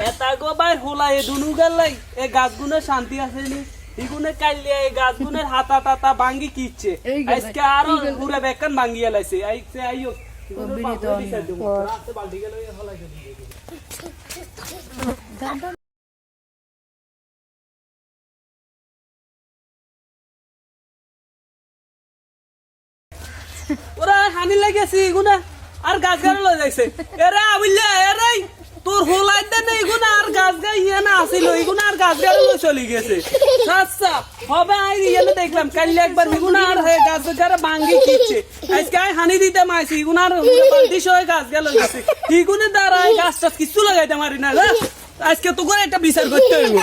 এটা গো ভাই হোলাই দুনু গেলাই এই গাছগুলো শান্তি আছে নি ইগুনে কাইলে এই গাছগুনের হাতা টাতা ভাঙ্গি কিচ্ছে আজকে আর পুরো বেকান ভাঙ্গিয়া লাইছে আইছে আইও বালতি গেল হোলাই ওরা হানি লাগেছে ইগুনা আর গাছ গাড়ি লয়ে যাইছে এরে আবিল্লা এরে তোর হোলাই দে না ইগুনা আর গাছ গাই ইয়া না আসিল ইগুনা আর গাছ গাড়ি লয়ে চলে গেছে আচ্ছা হবে আই ইয়া দেখলাম কাল একবার ইগুনা আর গাছ গাড়ি ভাঙ্গি কিচ্ছে আজকে আই হানি দিতে মাইছি ইগুনা আর বালতি সয় গাছ গাড়ি লয়ে গেছে ইগুনে দাঁড়ায় গাছটা কিছু লাগাইতে মারি না আজকে তো করে একটা বিচার করতে হইব